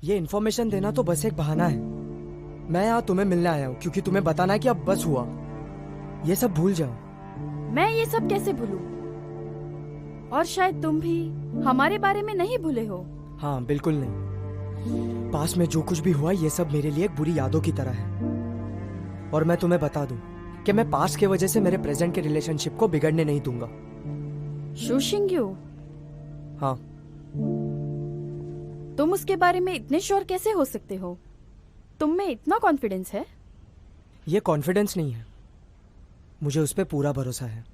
ये इन्फॉर्मेशन देना तो बस एक बहाना है। मैं यहाँ तुम्हें मिलने आया हूँ क्योंकि तुम्हें बताना है कि अब बस हुआ, ये सब भूल जाओ। मैं ये सब कैसे भूलूं? और शायद तुम भी हमारे बारे में नहीं भूले हो। हाँ बिल्कुल नहीं। पास में जो कुछ भी हुआ ये सब मेरे लिए एक बुरी यादों की तरह है। और मैं तुम्हें बता दूं कि मैं पास्ट के वजह से मेरे प्रेजेंट के रिलेशनशिप को बिगड़ने नहीं दूंगा। शू शिंग्यू, हाँ। तुम उसके बारे में इतने श्योर कैसे हो सकते हो? तुम में इतना कॉन्फिडेंस है? ये कॉन्फिडेंस नहीं है, मुझे उस पर पूरा भरोसा है।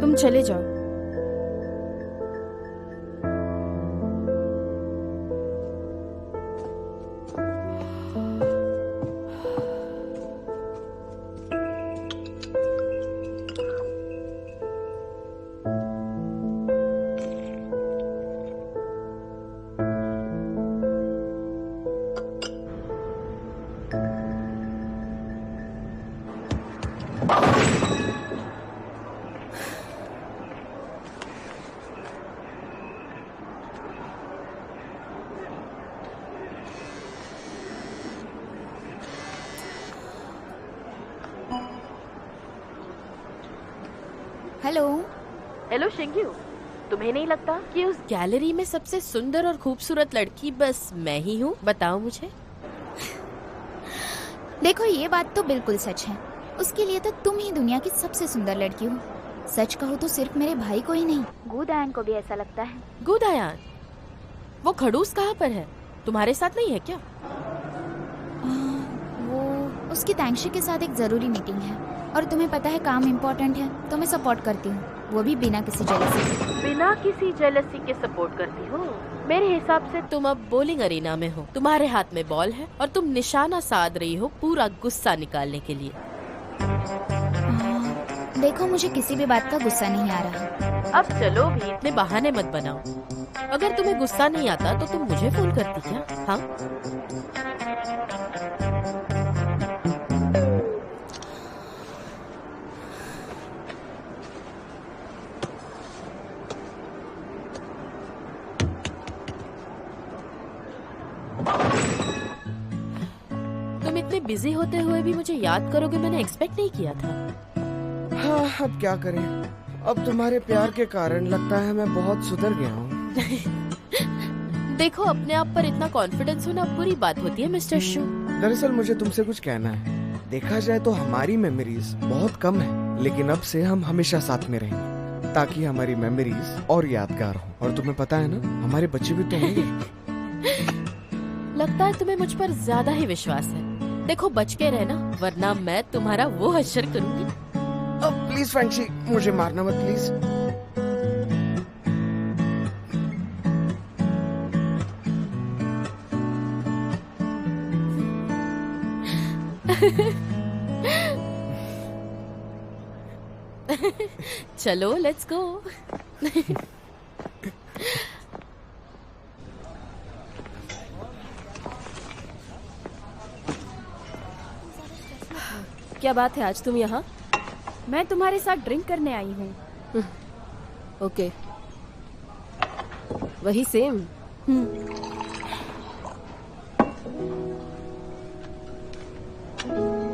तुम चले जाओ। हेलो। हेलो शिंग्यू, तुम्हें नहीं लगता कि उस गैलरी में सबसे सुंदर और खूबसूरत लड़की बस मैं ही हूँ? बताओ मुझे। देखो ये बात तो बिल्कुल सच है, उसके लिए तो तुम ही दुनिया की सबसे सुंदर लड़की हो। सच कहो तो सिर्फ मेरे भाई को ही नहीं, गुदायन को भी ऐसा लगता है। गुदायन? वो खड़ूस कहाँ पर है? तुम्हारे साथ नहीं है क्या? वो उसकी तांगशी के साथ एक जरूरी मीटिंग है और तुम्हें पता है काम इम्पोर्टेंट है तो मैं सपोर्ट करती हूँ, वो भी बिना किसी जेलसी। बिना किसी जेलसी के सपोर्ट करती हो? मेरे हिसाब से तुम अब बॉलिंग अरीना में हो, तुम्हारे हाथ में बॉल है और तुम निशाना साध रही हो पूरा गुस्सा निकालने के लिए। देखो मुझे किसी भी बात का गुस्सा नहीं आ रहा। अब चलो भी, इतने बहाने मत बनाओ। अगर तुम्हें गुस्सा नहीं आता तो तुम मुझे फोन करती क्या? हाँ, तुम इतने बिजी होते हुए भी मुझे याद करोगे, मैंने एक्सपेक्ट नहीं किया था। हाँ, अब क्या करें, अब तुम्हारे प्यार के कारण लगता है मैं बहुत सुधर गया हूँ। देखो, अपने आप पर इतना कॉन्फिडेंस होना बुरी बात होती है मिस्टर शू। दरअसल मुझे तुमसे कुछ कहना है। देखा जाए तो हमारी मेमोरीज बहुत कम है, लेकिन अब से हम हमेशा साथ में रहेंगे ताकि हमारी मेमोरीज और यादगार हो। और तुम्हें पता है ना, हमारे बच्चे भी तो होंगे। लगता है तुम्हें मुझ पर ज्यादा ही विश्वास है। देखो बच के रहना, वरना मैं तुम्हारा वो हश्र करूंगी। अब प्लीज फ्रेंची, मुझे मारना मत प्लीज। चलो लेट्स गो। क्या बात है, आज तुम यहाँ? मैं तुम्हारे साथ ड्रिंक करने आई हूँ। ओके, वही सेम।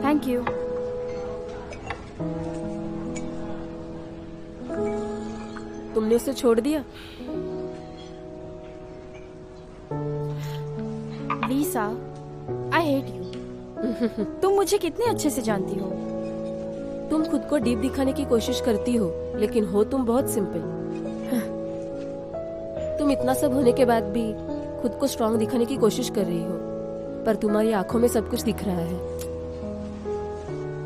Thank you. तुमने उसे छोड़ दिया? लीसा, आई हेट यू। तुम मुझे कितने अच्छे से जानती हो। तुम खुद को डीप दिखाने की कोशिश करती हो, लेकिन हो तुम बहुत सिंपल। तुम इतना सब होने के बाद भी खुद को स्ट्रांग दिखाने की कोशिश कर रही हो, पर तुम्हारी आंखों में सब कुछ दिख रहा है।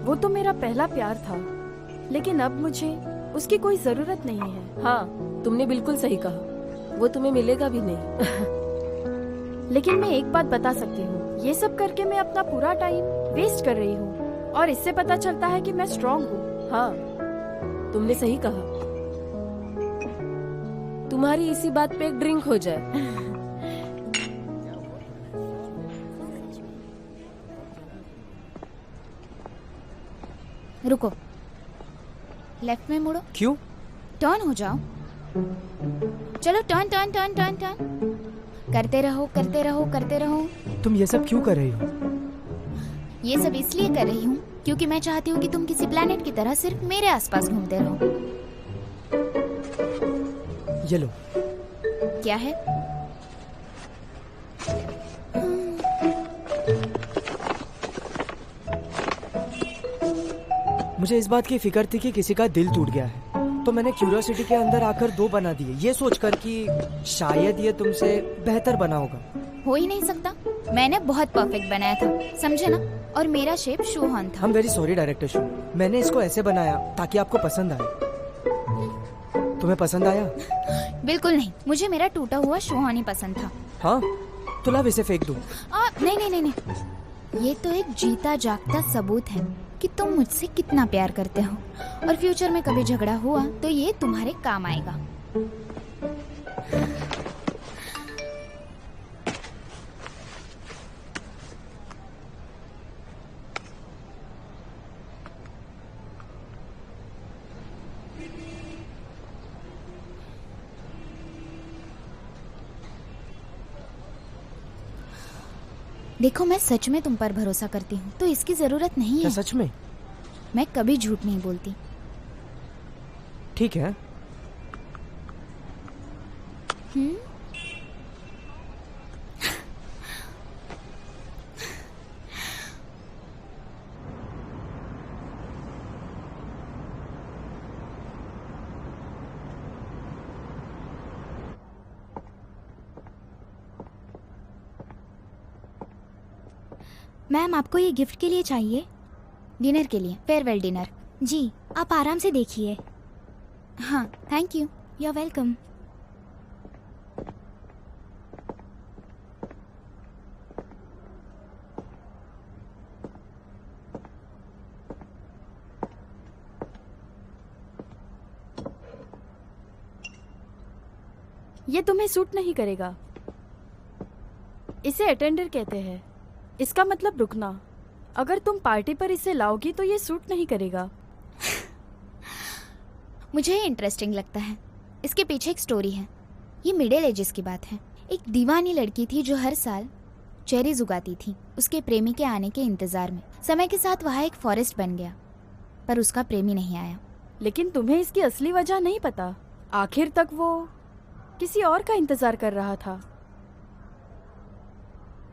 वो तो मेरा पहला प्यार था, लेकिन अब मुझे उसकी कोई जरूरत नहीं है। हाँ, तुमने बिल्कुल सही कहा, वो तुम्हें मिलेगा भी नहीं। लेकिन मैं एक बात बता सकती हूँ, ये सब करके मैं अपना पूरा टाइम वेस्ट कर रही हूँ और इससे पता चलता है कि मैं स्ट्रांग हूँ। हाँ, तुमने सही कहा। तुम्हारी इसी बात पे एक ड्रिंक हो जाए। रुको, लेफ्ट में मुड़ो। क्यों? टर्न हो जाओ। चलो turn turn turn turn turn करते रहो करते रहो करते रहो। तुम ये सब क्यों कर रही हो? ये सब इसलिए कर रही हूँ क्योंकि मैं चाहती हूँ कि तुम किसी प्लेनेट की तरह सिर्फ मेरे आसपास घूमते रहो। ये लो। क्या है? मुझे इस बात की फिक्र थी कि किसी का दिल टूट गया है, तो मैंने क्यूरियोसिटी के अंदर आकर 2 बना दिए, ये सोचकर कि शायद ये तुमसे बेहतर बना होगा। हो ही नहीं सकता, मैंने बहुत परफेक्ट बनाया था, समझे ना? और मेरा शेप शूहॉर्न था। I'm very sorry डायरेक्टर शू, मैंने इसको ऐसे बनाया ताकि आपको पसंद आए। तुम्हें पसंद आया? बिल्कुल नहीं, मुझे मेरा टूटा हुआ शूहॉर्न ही पसंद था। हाँ, तो लाओ इसे फेंक दूं। नहीं नहीं नहीं नहीं, ये तो एक जीता जागता सबूत है कि तुम मुझसे कितना प्यार करते हो, और फ्यूचर में कभी झगड़ा हुआ तो ये तुम्हारे काम आएगा। देखो, मैं सच में तुम पर भरोसा करती हूँ, तो इसकी जरूरत नहीं है। क्या सच में? मैं कभी झूठ नहीं बोलती। ठीक है। मैम, आपको ये गिफ्ट के लिए चाहिए? डिनर के लिए, फेयरवेल डिनर। जी, आप आराम से देखिए। हाँ, thank you, you are welcome. ये तुम्हें सूट नहीं करेगा। इसे अटेंडर कहते हैं। इसका मतलब रुकना। अगर तुम पार्टी पर इसे लाओगी तो ये सूट नहीं करेगा। मुझे ये इंटरेस्टिंग लगता है। इसके पीछे एक स्टोरी है। ये मिडिल एजेस की बात है। एक दीवानी लड़की थी जो हर साल चेरीज उगाती थी उसके प्रेमी के आने के इंतजार में। समय के साथ वहाँ एक फॉरेस्ट बन गया, पर उसका प्रेमी नहीं आया। लेकिन तुम्हें इसकी असली वजह नहीं पता। आखिर तक वो किसी और का इंतजार कर रहा था।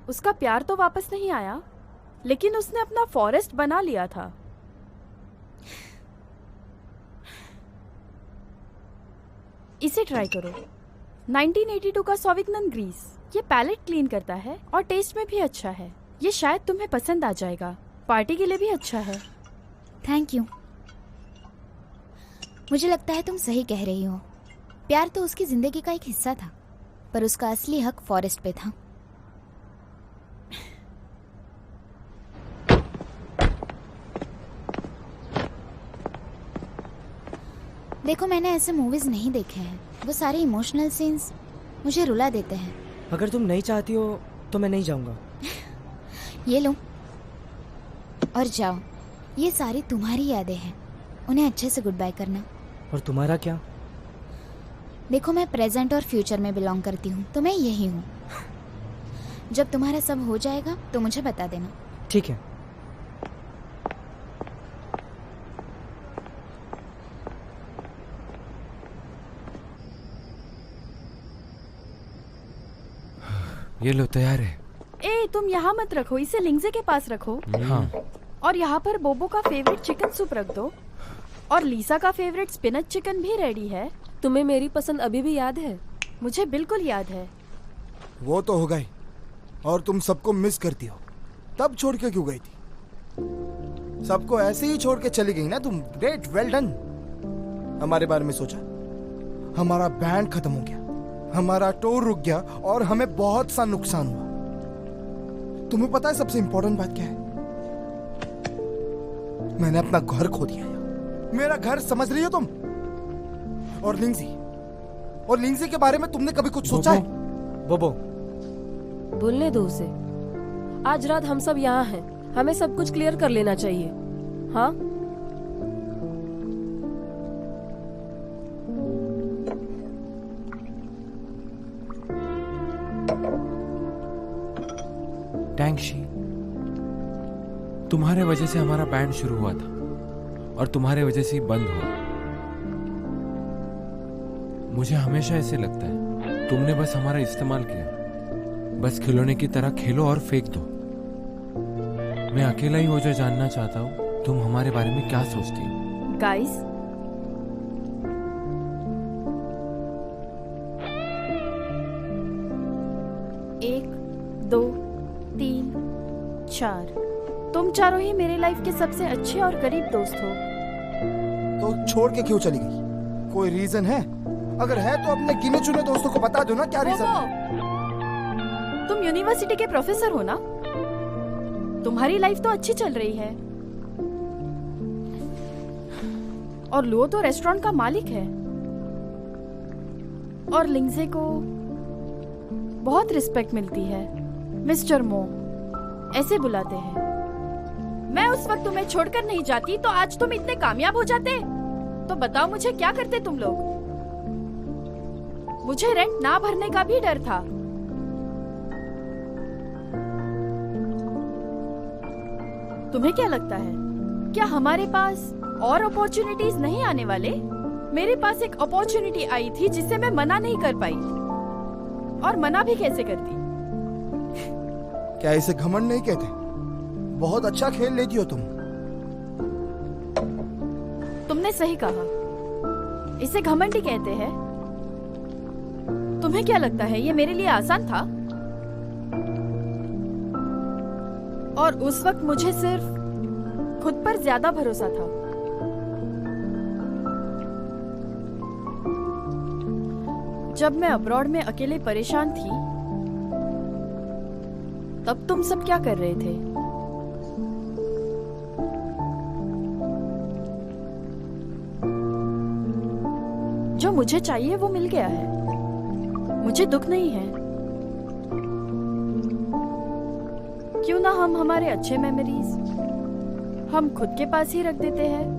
उसका प्यार तो वापस नहीं आया, लेकिन उसने अपना फॉरेस्ट बना लिया था। इसे ट्राई करो। 1982 का सॉविग्नन ग्रीस। ये पैलेट क्लीन करता है और टेस्ट में भी अच्छा है। ये शायद तुम्हें पसंद आ जाएगा। पार्टी के लिए भी अच्छा है। Thank you. मुझे लगता है तुम सही कह रही हो। प्यार तो उसकी जिंदगी का एक हिस्सा था, पर उसका असली हक फॉरेस्ट पे था। देखो, मैंने ऐसे मूवीज नहीं देखे हैं। वो सारे इमोशनल सीन्स मुझे रुला देते हैं। अगर तुम नहीं चाहती हो तो मैं नहीं जाऊंगा। ये लो और जाओ। ये सारी तुम्हारी यादें हैं, उन्हें अच्छे से गुड बाय करना। और तुम्हारा क्या? देखो, मैं प्रेजेंट और फ्यूचर में बिलोंग करती हूँ, तो मैं यही हूँ। जब तुम्हारा सब हो जाएगा तो मुझे बता देना। ठीक है। ये लो, तैयार है। ए, तुम यहाँ मत रखो, इसे लिंगजे के पास रखो। हाँ। और यहाँ पर बोबो का फेवरेट चिकन सूप रख दो। और लीसा का फेवरेट स्पिनच चिकन भी रेडी है। तुम्हें मेरी पसंद अभी भी याद है? मुझे बिल्कुल याद है। वो तो हो गई, और तुम सबको मिस करती हो। तब छोड़ के क्यों गई थी? सबको ऐसे ही छोड़ के चली गई ना तुम। Great, well done. हमारे बारे में सोचा? हमारा बैंड खत्म हो गया, हमारा टूर रुक गया और हमें बहुत सा नुकसान हुआ। तुम्हें पता है सबसे इंपॉर्टेंट बात क्या है? मैंने अपना घर खो दिया। मेरा घर, समझ रही हो तुम? और लिंगजी के बारे में तुमने कभी कुछ सोचा है? बोबो, भूलने दो उसे। आज रात हम सब यहाँ हैं, हमें सब कुछ क्लियर कर लेना चाहिए। हाँ, टैंगशी, तुम्हारे वजह से हमारा बैंड शुरू हुआ था और तुम्हारे वजह से ही बंद हुआ। मुझे हमेशा ऐसे लगता है तुमने बस हमारा इस्तेमाल किया, बस खिलौने की तरह खेलो और फेंक दो। मैं अकेला ही वो जो जानना चाहता हूँ तुम हमारे बारे में क्या सोचती हो। गाइस, एक, दो, तीन, चार, तुम चारों ही मेरे लाइफ के सबसे अच्छे और करीब दोस्त हो। तो छोड़ के क्यों चली गई? कोई रीजन है? अगर है तो अपने गिने चुने दोस्तों को बता दो ना क्या रीजन है। तुम यूनिवर्सिटी के प्रोफेसर हो ना? तुम्हारी लाइफ तो अच्छी चल रही है और लुओ तो रेस्टोरेंट का मालिक है और लिंगजे को बहुत रिस्पेक्ट मिलती है। मिस्टर मो ऐसे बुलाते हैं। मैं उस वक्त तुम्हें छोड़कर नहीं जाती तो आज तुम इतने कामयाब हो जाते। तो बताओ मुझे क्या करते तुम लोग? मुझे रेंट ना भरने का भी डर था। तुम्हें क्या लगता है क्या हमारे पास और अपॉर्चुनिटीज नहीं आने वाले? मेरे पास एक अपॉर्चुनिटी आई थी जिसे मैं मना नहीं कर पाई, और मना भी कैसे करती? क्या इसे घमंड नहीं कहते? बहुत अच्छा खेल लेती हो तुम। तुमने सही कहा, इसे घमंड ही कहते हैं। तुम्हें क्या लगता है ये मेरे लिए आसान था? और उस वक्त मुझे सिर्फ खुद पर ज्यादा भरोसा था। जब मैं अब्रॉड में अकेले परेशान थी तब तुम सब क्या कर रहे थे? जो मुझे चाहिए वो मिल गया है, मुझे दुख नहीं है। क्यों ना हम हमारे अच्छे मेमोरीज हम खुद के पास ही रख देते हैं।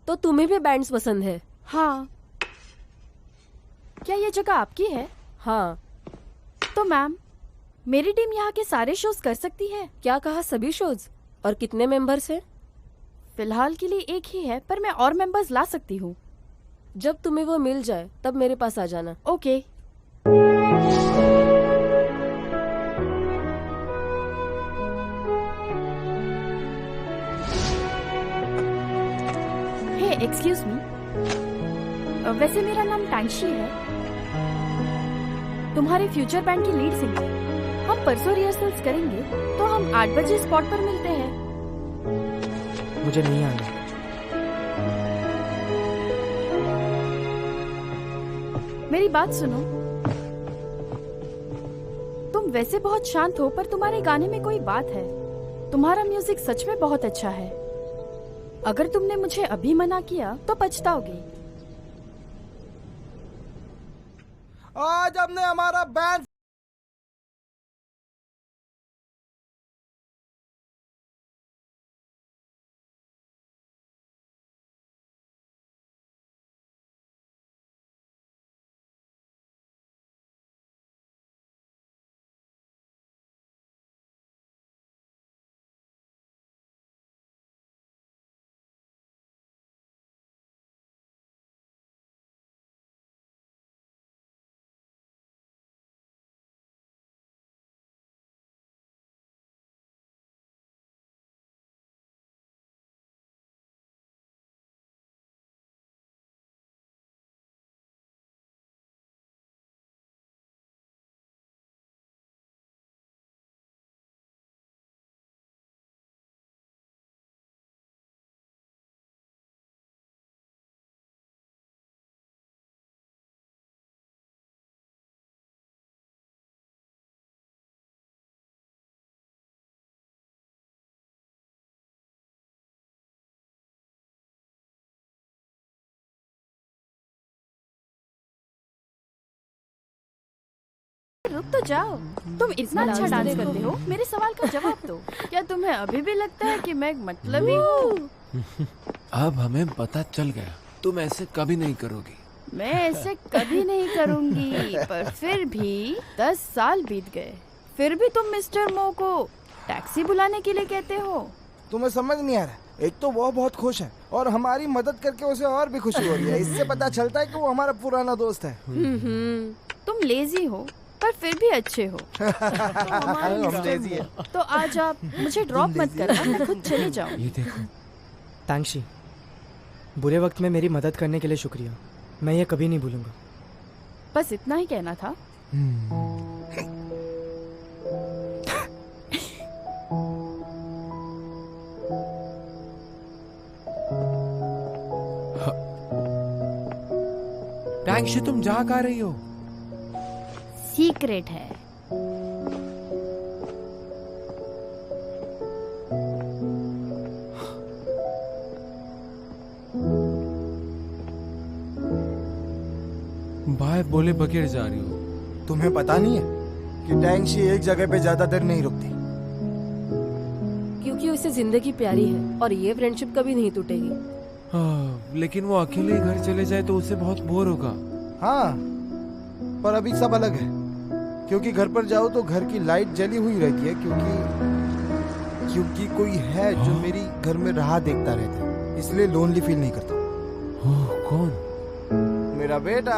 तो तुम्हें भी बैंड्स पसंद है? हाँ। क्या ये जगह आपकी है? हाँ। तो मैम, मेरी टीम यहाँ के सारे शोज कर सकती है। क्या कहा? सभी शोज? और कितने मेंबर्स हैं? फिलहाल के लिए एक ही है, पर मैं और मेंबर्स ला सकती हूँ। जब तुम्हें वो मिल जाए तब मेरे पास आ जाना। ओके। हे, एक्सक्यूज मी, वैसे मेरा नाम टैंगशी है, तुम्हारे फ्यूचर बैंड की लीड सिंगर। हम परसों रिहर्सल्स करेंगे, तो हम 8 बजे स्पॉट पर मिलते हैं। मुझे नहीं आना। मेरी बात सुनो, तुम वैसे बहुत शांत हो, पर तुम्हारे गाने में कोई बात है। तुम्हारा म्यूजिक सच में बहुत अच्छा है। अगर तुमने मुझे अभी मना किया तो पछताओगे। आज हमने हमारा बैंड रुक तो जाओ। तुम इतना अच्छा डांस करते हो, मेरे सवाल का जवाब दो। क्या तुम्हें अभी भी लगता है कि मैं एक मतलबी हूँ? अब हमें पता चल गया, तुम ऐसे कभी नहीं करोगी। मैं ऐसे कभी नहीं करूँगी, पर फिर भी 10 साल बीत गए, फिर भी तुम मिस्टर मो को टैक्सी बुलाने के लिए कहते हो। तुम्हें समझ नहीं आ रहा, एक तो वो बहुत खुश है और हमारी मदद करके उसे और भी खुशी हो रही है। इससे पता चलता है कि वो हमारा पुराना दोस्त है। तुम लेजी हो पर फिर भी अच्छे हो। हम लेजी है। तो आज आप मुझे ड्रॉप मत करना, मैं खुद चली जाऊँ। ये देखो, तांगशी, बुरे वक्त में मेरी मदद करने के लिए शुक्रिया, मैं ये कभी नहीं भूलूंगा। बस इतना ही कहना था। टैंगशी, तुम जा कहाँ रही हो? सीक्रेट है। बाय बोले बगैर जा रही हो? तुम्हें पता नहीं है कि टैंगशी एक जगह पे ज्यादा देर नहीं रुकती, क्योंकि उसे जिंदगी प्यारी है और ये फ्रेंडशिप कभी नहीं टूटेगी। लेकिन वो अकेले ही घर चले जाए तो उसे बहुत बोर होगा। हाँ, पर अभी सब अलग है, क्योंकि घर पर जाओ तो घर की लाइट जली हुई रहती है, क्योंकि कोई है जो मेरी घर में राह देखता रहता है, इसलिए लोनली फील नहीं करता। कौन? मेरा बेटा।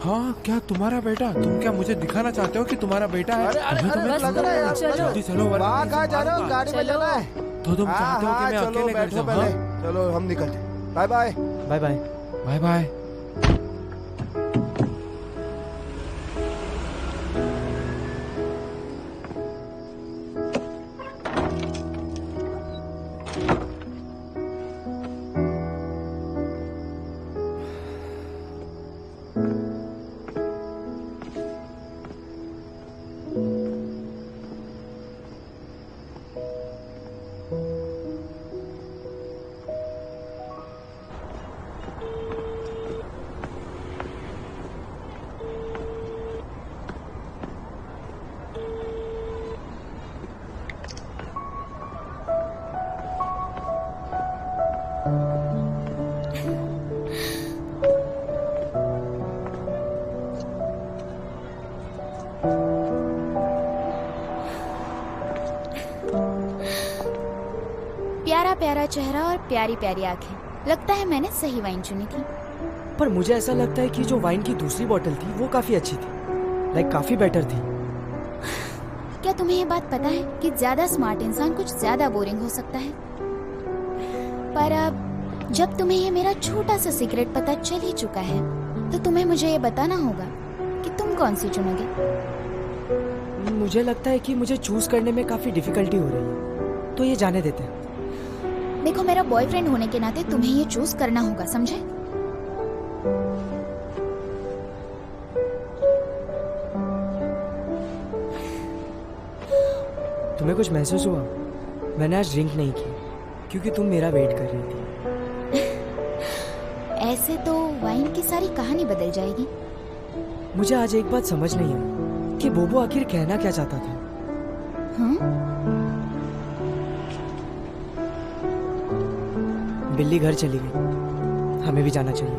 हाँ, क्या तुम्हारा बेटा? तुम क्या मुझे दिखाना चाहते हो कि तुम्हारा बेटा है? अरे तुम्हें लग रहा है यार, जल्दी चलो, वहाँ कहाँ जा रहे हो? गाड़ी में जाना है। तो तुम चाहते हो कि मैं चलो अकेले घर बैठो जाऊं? पहले। हाँ? चलो हम निकलते। Bye bye. Bye bye. Bye bye. प्यारा प्यारा चेहरा और प्यारी प्यारी आंखें। लगता है मैंने सही वाइन चुनी थी। पर मुझे ऐसा लगता है कि जो वाइन की दूसरी बोतल थी वो काफी अच्छी थी, लाइक काफी बेटर थी। क्या तुम्हें ये बात पता है कि ज्यादा स्मार्ट इंसान कुछ ज्यादा बोरिंग हो सकता है? पर अब जब तुम्हें ये मेरा छोटा सा सीक्रेट पता चल ही चुका है, तो तुम्हें मुझे ये बताना होगा कि तुम कौन सी चुनोगे। मुझे लगता है कि मुझे चूज करने में काफी डिफिकल्टी हो रही है, तो ये जाने देते हैं। देखो, मेरा बॉयफ्रेंड होने के नाते तुम्हें ये चूज करना होगा, समझे? तुम्हें कुछ महसूस हुआ? मैंने आज ड्रिंक नहीं की क्योंकि तुम मेरा वेट कर रही थी। ऐसे तो वाइन की सारी कहानी बदल जाएगी। मुझे आज एक बात समझ नहीं आई कि बोबो आखिर कहना क्या चाहता था। बिल्ली घर चली गई, हमें भी जाना चाहिए।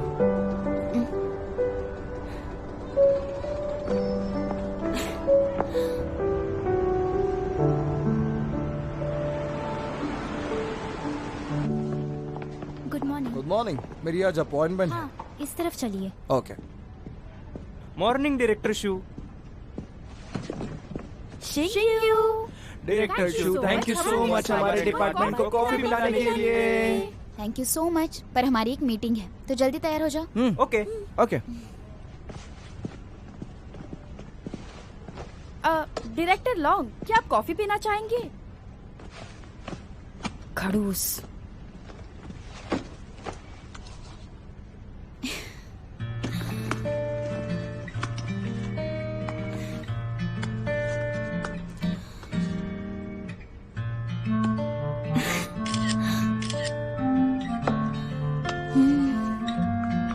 Good morning. Good morning. मेरी आज अपॉइंटमेंट है। हाँ, इस तरफ चलिए। Okay. Morning director shoe. Director shoe, thank you so much हमारे डिपार्टमेंट को कॉफी पिलाने के लिए। थैंक यू सो मच, पर हमारी एक मीटिंग है, तो जल्दी तैयार हो जाओ। Okay okay. डायरेक्टर लॉन्ग, क्या आप कॉफी पीना चाहेंगे? खड़ूस।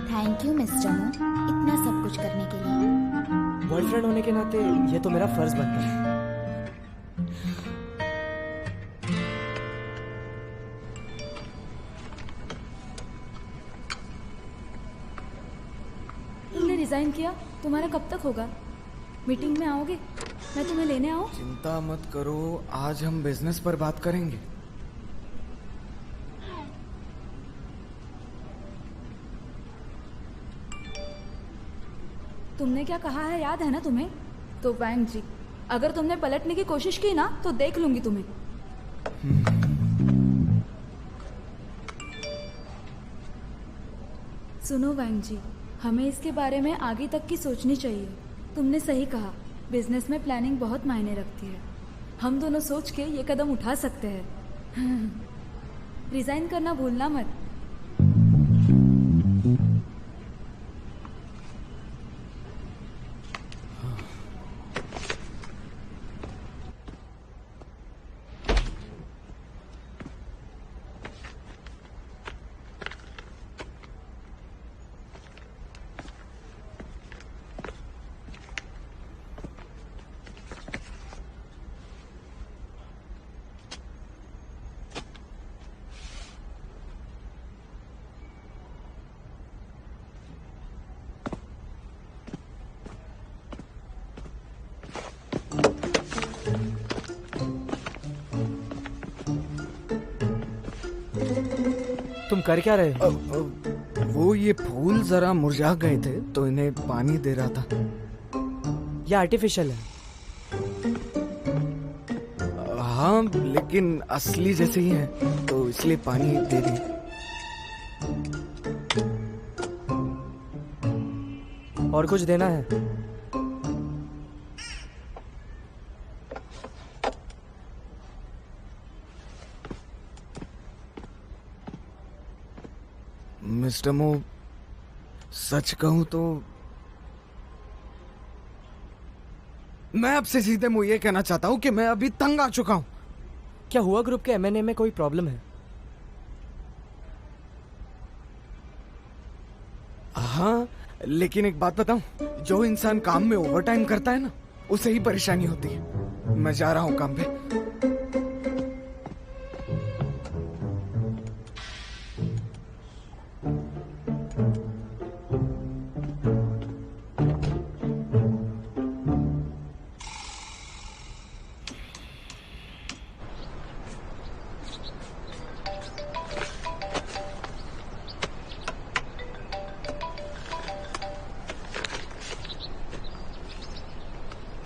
थैंक यू मिस्टर मो, इतना सब कुछ करने के लिए। बॉयफ्रेंड होने के नाते ये तो मेरा फर्ज बनता है। तुमने रिजाइन किया, तुम्हारा कब तक होगा? मीटिंग में आओगे? मैं तुम्हें लेने आऊं? चिंता मत करो, आज हम बिजनेस पर बात करेंगे। तुमने क्या कहा है याद है ना तुम्हें? तो वैंग जी, अगर तुमने पलटने की कोशिश की ना तो देख लूंगी तुम्हें। सुनो वैंग जी, हमें इसके बारे में आगे तक की सोचनी चाहिए। तुमने सही कहा, बिजनेस में प्लानिंग बहुत मायने रखती है। हम दोनों सोच के ये कदम उठा सकते हैं। रिजाइन करना भूलना मत। तुम कर क्या रहे हो? वो ये फूल जरा मुरझा गए थे तो इन्हें पानी दे रहा था। ये आर्टिफिशियल है। हाँ, लेकिन असली जैसे ही है तो इसलिए पानी दे दी। और कुछ देना है? मिस्टर मो, सच कहूं तो मैं आपसे सीधे मुंह ये कहना चाहता हूं कि मैं अभी तंग आ चुका हूं। क्या हुआ? ग्रुप के M&A में कोई प्रॉब्लम है? हाँ, लेकिन एक बात बताऊं, जो इंसान काम में ओवरटाइम करता है ना, उसे ही परेशानी होती है। मैं जा रहा हूं काम पे।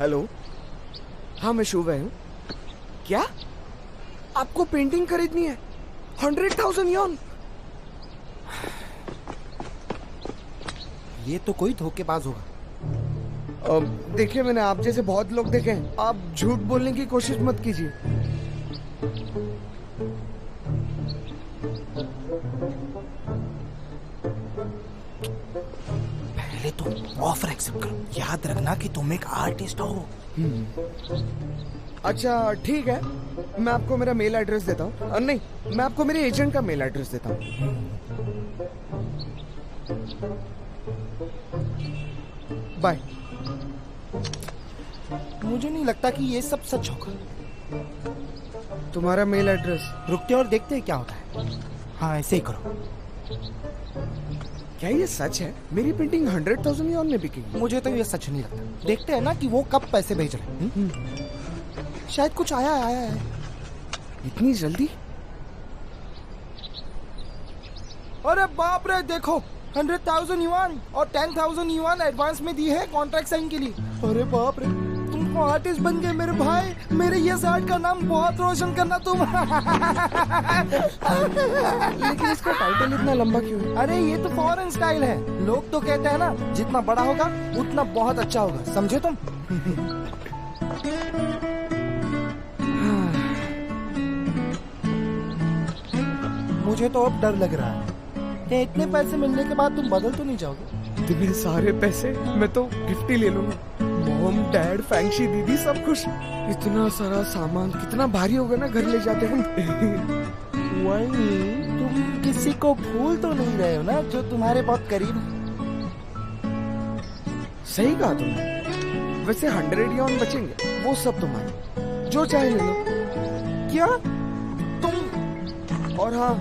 हेलो, हाँ मैं शुभ हूँ। क्या आपको पेंटिंग खरीदनी है? 100,000 यॉन? ये तो कोई धोखेबाज होगा। देखिए, मैंने आप जैसे बहुत लोग देखे हैं। आप झूठ बोलने की कोशिश मत कीजिए। पहले तुम ऑफर एक्सेप्ट करो। याद रखना कि तुम एक आर्टिस्ट हो। अच्छा ठीक है, मैं आपको मेरा मेल एड्रेस देता हूँ। नहीं, मैं आपको मेरे एजेंट का मेल एड्रेस देता हूँ। बाय। मुझे नहीं लगता कि ये सब सच होगा। तुम्हारा मेल एड्रेस? रुकते और देखते हैं क्या होता है। हाँ, ऐसे ही करो। क्या ये सच है? मेरी पेंटिंग 100,000 यॉन में बिकेगी? मुझे तो ये सच नहीं लगता। देखते हैं ना कि वो कब पैसे भेज रहे हैं। शायद कुछ आया है। इतनी जल्दी? अरे बाप रे, देखो 100,000 युआन और 10,000 युआन एडवांस में दी है कॉन्ट्रैक्ट साइन के लिए। अरे बाप रे, तुम आर्टिस्ट बन गए मेरे भाई। मेरे ये आर्ट का नाम बहुत रोशन करना तुम। लेकिन इसका टाइटल इतना लंबा क्यों है? अरे ये तो फॉरेन स्टाइल है। लोग तो कहते हैं ना, जितना बड़ा होगा उतना बहुत अच्छा होगा। समझे तुम? मुझे तो अब डर लग रहा है कि इतने पैसे मिलने के बाद तुम बदल तो नहीं जाओगे? इतने सारे पैसे मैं तो गिफ्ट ही ले लूंगा। मॉम, डैड, फैंक्शी, दीदी सब खुश। इतना सारा सामान कितना भारी होगा ना घर ले जाते हम। वही, तुम किसी को भूल तो नहीं रहे हो ना जो तुम्हारे बहुत करीब है? सही कहा तुमने। वैसे 100 यॉन बचेंगे, वो सब तुम्हारे, जो चाहे ले लो। क्या तुम? और हाँ,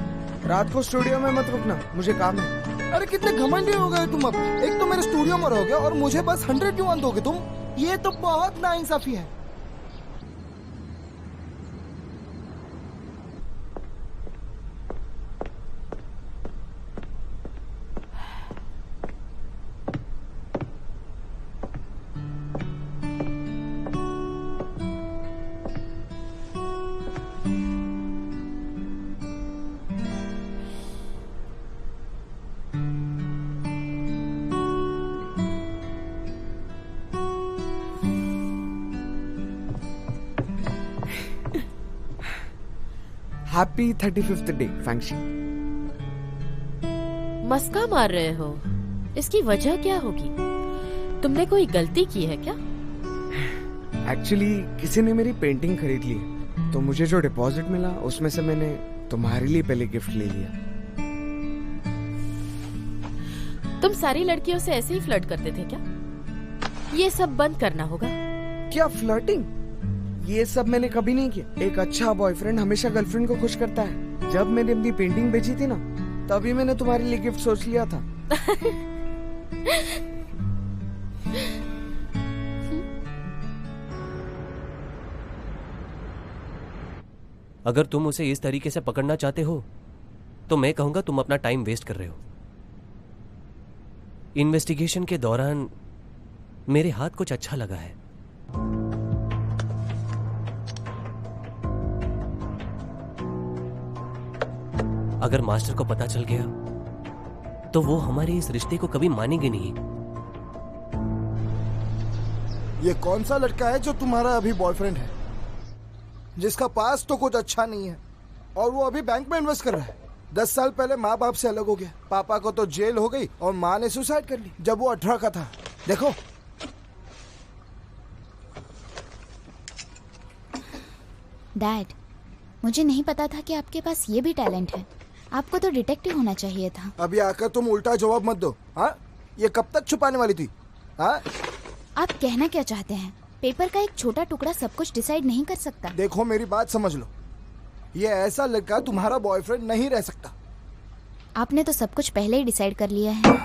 रात को स्टूडियो में मत रुकना, मुझे काम है। अरे कितने घमंडी हो गए तुम अब। एक तो मेरे स्टूडियो में रहोगे और मुझे बस 100 यॉन दोगे तुम? ये तो बहुत नाइंसाफी है। Happy 35th day फैंक्शी। मस्का मार रहे हो, इसकी वजह क्या होगी? तुमने कोई गलती की है क्या? एक्चुअली किसी ने मेरी पेंटिंग खरीद ली है, तो मुझे जो डिपॉजिट मिला उसमें से मैंने तुम्हारे लिए पहले गिफ्ट ले लिया। तुम सारी लड़कियों से ऐसे ही फ्लर्ट करते थे क्या? ये सब बंद करना होगा। क्या फ्लर्टिंग? ये सब मैंने कभी नहीं किया। एक अच्छा बॉयफ्रेंड हमेशा गर्लफ्रेंड को खुश करता है। जब मैंने अपनी पेंटिंग बेची थी ना, तभी मैंने तुम्हारे लिए गिफ्ट सोच लिया था। अगर तुम उसे इस तरीके से पकड़ना चाहते हो तो मैं कहूंगा तुम अपना टाइम वेस्ट कर रहे हो। इन्वेस्टिगेशन के दौरान मेरे हाथ कुछ अच्छा लगा है। अगर मास्टर को पता चल गया तो वो हमारे इस रिश्ते को कभी मानेंगे नहीं। ये कौन सा लड़का है जो तुम्हारा अभी बॉयफ्रेंड है, जिसका पास तो कुछ अच्छा नहीं है और वो अभी बैंक में इन्वेस्ट कर रहा है? 10 साल पहले माँ बाप से अलग हो गया, पापा को तो जेल हो गई और माँ ने सुसाइड कर ली जब वो 18 का था। देखो डैड, मुझे नहीं पता था कि आपके पास ये भी टैलेंट है। आपको तो डिटेक्टिव होना चाहिए था। अभी आकर तुम उल्टा जवाब मत दो। हाँ, ये कब तक छुपाने वाली थी? हाँ, आप कहना क्या चाहते हैं? पेपर का एक छोटा टुकड़ा सब कुछ डिसाइड नहीं कर सकता। देखो मेरी बात समझ लो, ये ऐसा लड़का तुम्हारा बॉयफ्रेंड नहीं रह सकता। आपने तो सब कुछ पहले ही डिसाइड कर लिया है।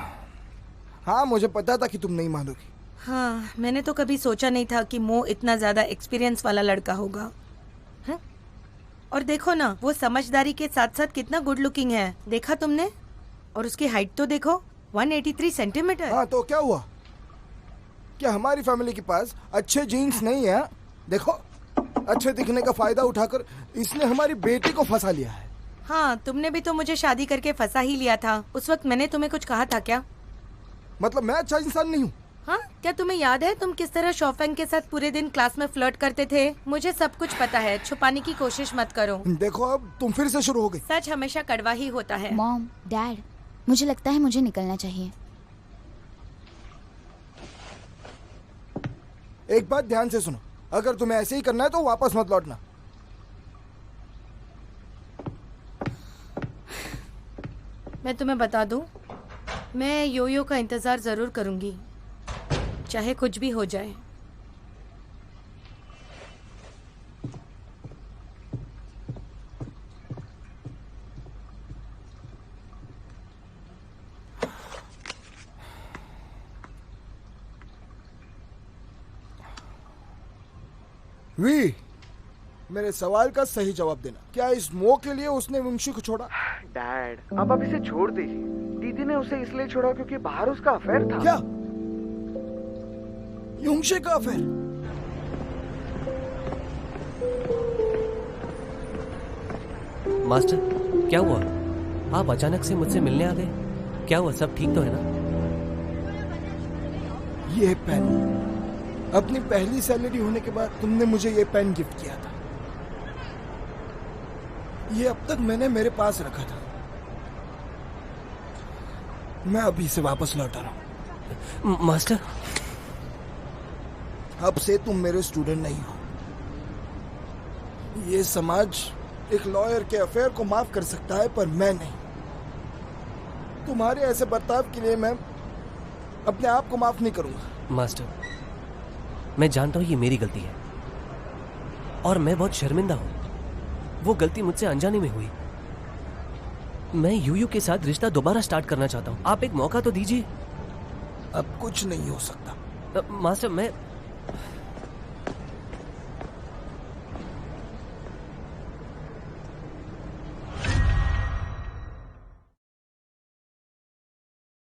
हाँ, मुझे पता था कि तुम नहीं मानोगी। हाँ, मैंने तो कभी सोचा नहीं था कि मो इतना ज्यादा एक्सपीरियंस वाला लड़का होगा। है? और देखो ना, वो समझदारी के साथ साथ कितना गुड लुकिंग है, देखा तुमने? और उसकी हाइट तो देखो, 183 सेंटीमीटर। हाँ, तो क्या हुआ? क्या हमारी फैमिली के पास अच्छे जीन्स नहीं है? देखो, अच्छे दिखने का फायदा उठाकर इसने हमारी बेटी को फंसा लिया है। हाँ, तुमने भी तो मुझे शादी करके फंसा ही लिया था। उस वक्त मैंने तुम्हें कुछ कहा था क्या? मतलब मैं अच्छा इंसान नहीं हूँ? हाँ, क्या तुम्हें याद है तुम किस तरह शॉफेंग के साथ पूरे दिन क्लास में फ्लर्ट करते थे? मुझे सब कुछ पता है, छुपाने की कोशिश मत करो। देखो, अब तुम फिर से शुरू हो गई। सच हमेशा कड़वा ही होता है। मॉम, डैड, मुझे लगता है मुझे निकलना चाहिए। एक बात ध्यान से सुनो, अगर तुम्हें ऐसे ही करना है तो वापस मत लौटना। मैं तुम्हें बता दूं, मैं योयो का इंतजार जरूर करूंगी, चाहे कुछ भी हो जाए। वी, मेरे सवाल का सही जवाब देना। क्या इस मो के लिए उसने वंशी को छोड़ा? डैड, अब इसे छोड़ दीजिए। दीदी ने उसे इसलिए छोड़ा क्योंकि बाहर उसका अफेयर था। क्या? युंगशे का अफेयर? मास्टर, क्या हुआ? आप अचानक से मुझसे मिलने आ गए। क्या हुआ? सब ठीक तो है ना? ये पेन, अपनी पहली सैलरी होने के बाद तुमने मुझे ये पेन गिफ्ट किया था। ये अब तक मैंने मेरे पास रखा था। मैं अभी से वापस लौटा रहा हूँ। मास्टर, अब से तुम मेरे स्टूडेंट नहीं हो। ये समाज एक लॉयर के अफेयर को माफ कर सकता है, पर मैं नहीं। तुम्हारे ऐसे बर्ताव के लिए मैं अपने आप को माफ नहीं करूंगा। मास्टर, मैं जानता हूं ये मेरी गलती है और मैं बहुत शर्मिंदा हूं। वो गलती मुझसे अनजाने में हुई। मैं यूयू के साथ रिश्ता दोबारा स्टार्ट करना चाहता हूं। आप एक मौका तो दीजिए। अब कुछ नहीं हो सकता। मास्टर, मैं